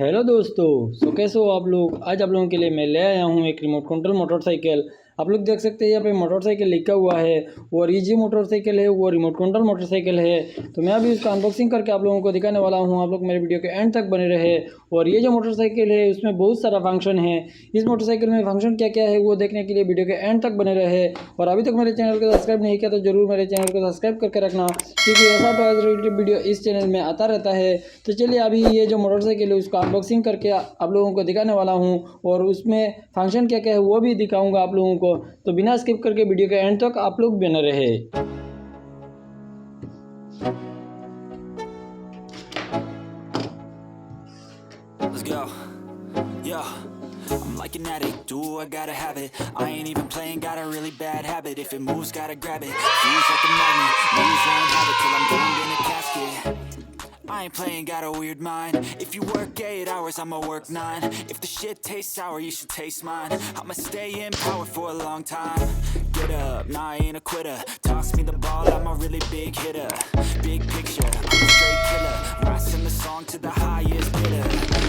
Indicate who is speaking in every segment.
Speaker 1: Hello दोस्तों। कैसे हो आप लोग। आज आप लोगों के लिए मैं ले आया हूँ एक रिमोट कंट्रोल मोटरसाइकिल। आप लोग देख सकते हैं यहाँ पे मोटरसाइकिल लिखा हुआ है और ये जो मोटरसाइकिल है वो रिमोट कंट्रोल मोटरसाइकिल है। तो मैं अभी उसका अनबॉक्सिंग करके आप लोगों को दिखाने वाला हूँ। आप लोग मेरे वीडियो के एंड तक बने रहे। और ये जो मोटरसाइकिल है उसमें बहुत सारा फंक्शन है। इस मोटरसाइकिल में फंक्शन क्या क्या है वो देखने के लिए वीडियो के एंड तक बने रहे। और अभी तक मेरे चैनल को सब्सक्राइब नहीं किया तो जरूर मेरे चैनल को सब्सक्राइब करके रखना, क्योंकि ऐसा रिलेटेड वीडियो इस चैनल में आता रहता है। तो चलिए अभी ये जो मोटरसाइकिल है उसका अनबॉक्सिंग करके आप लोगों को दिखाने वाला हूँ और उसमें फंक्शन क्या क्या है वो भी दिखाऊंगा आप लोगों को। तो बिना स्किप करके वीडियो के एंड तक आप लोग बने रहे।
Speaker 2: Let's go. Yo, I'm like an addict, do I gotta have it. I ain't even playing, got a really bad habit. If it moves, gotta grab it. Feels like a magnet, lose won't have it till I'm doomed in a casket. I ain't playing, got a weird mind. If you work 8 hours, I'ma work 9. If the shit tastes sour, you should taste mine. I'ma stay in power for a long time. Get up, nah, I ain't a quitter. Toss me the ball, I'm a really big hitter. Big picture, I'm a straight killer. Rising the song to the highest bidder.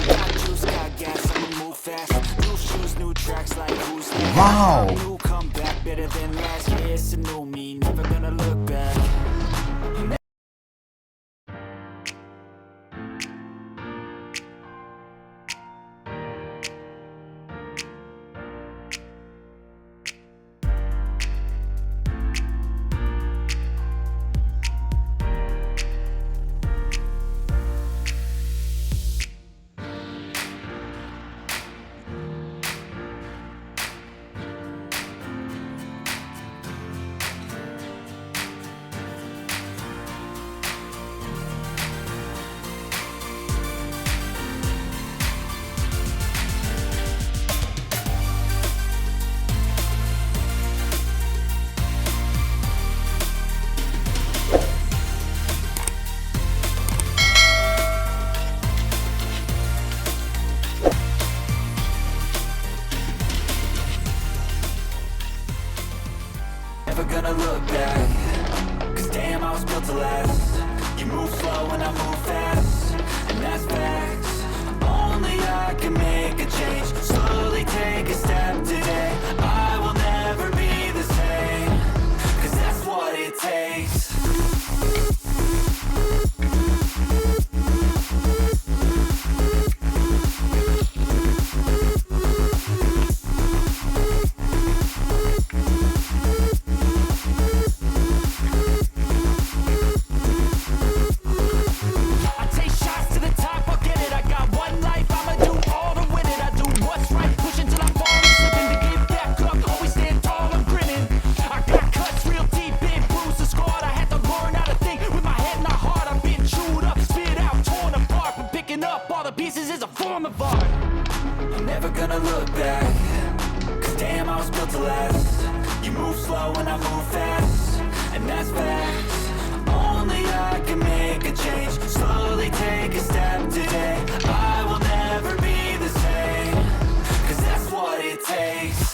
Speaker 2: Got juice, got gas, I'ma move fast. New shoes, new tracks, like who's that?
Speaker 3: Wow.
Speaker 2: New comeback, better than last. Yeah, it's a new me, never gonna look back. Never gonna look back, cause damn I was built to last. You move slow and I move fast, and that's facts. Only I can make a change, slowly take a step today. I will never be the same, cause that's what it takes. Never gonna look back, cause damn I was built to last. You move slow and I move fast, and that's facts. Only I can make a change, slowly take a step today. I will never be the same, cause that's what it takes.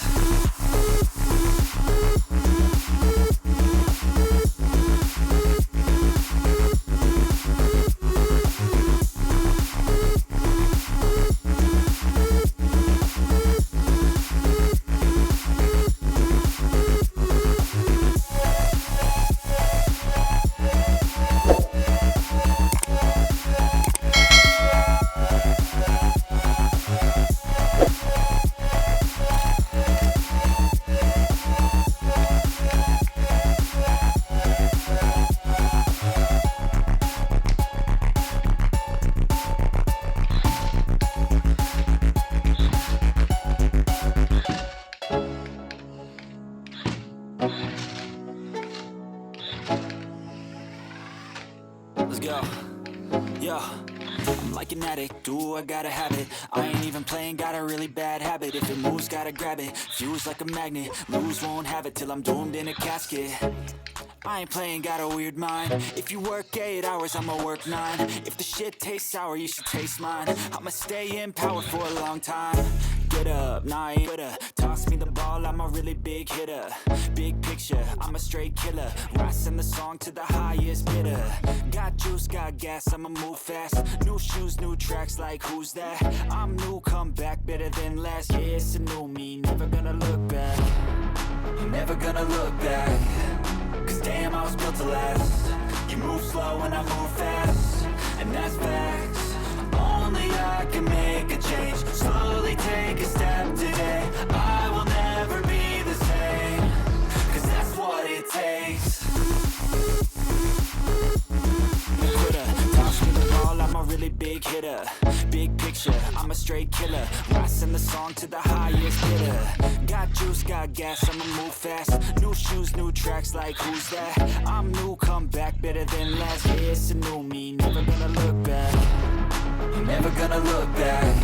Speaker 2: Let's go. Yo, I'm like an addict, do I gotta have it. I ain't even playing, got a really bad habit. If it moves, gotta grab it. Fuse like a magnet, lose won't have it till I'm doomed in a casket. I ain't playing, got a weird mind. If you work 8 hours, I'ma work 9. If the shit tastes sour, you should taste mine. I'ma stay in power for a long time. get up, nah, I ain't with her. Toss me the ball, I'm a really big hitter. Big picture, I'm a straight killer. Rising the song to the highest bidder. Got juice, got gas, I'ma move fast. New shoes, new tracks, like who's that? I'm new, come back better than last. Yeah, it's a new me, never gonna look back. Never gonna look back. Cause damn, I was built to last. You move slow and I move fast, and that's facts. Only I can make a change. Slowly take a step today. I will never be the same. Cause that's what it takes. Toss me the ball, I'm a really big hitter. Big picture, I'm a straight killer. Rising the song to the highest bidder. Got juice, got gas, I'ma move fast. New shoes, new tracks, like who's that? I'm new, come back better than last. Yeah, it's a new me, never gonna look back. Never gonna look back.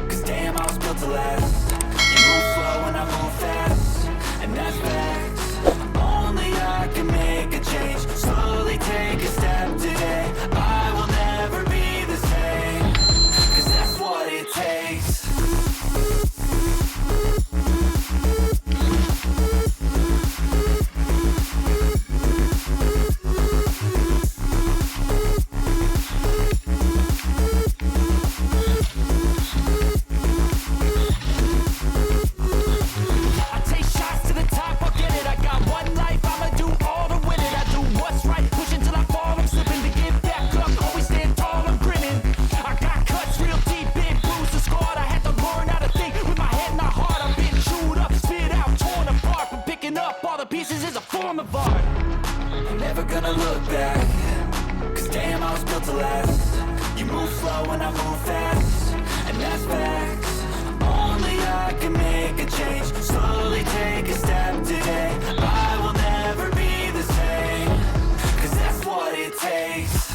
Speaker 2: Cause damn, I was built to last. You move slow and I move fast, and that's facts. Only I can make a change. Slowly take a step today. I will never be the same. Cause that's what it takes. Never gonna look back. Cause damn, I was built to last. You move slow and I move fast, and that's facts. Only I can make a change. Slowly take a step today. I will never be the same. Cause that's what it takes.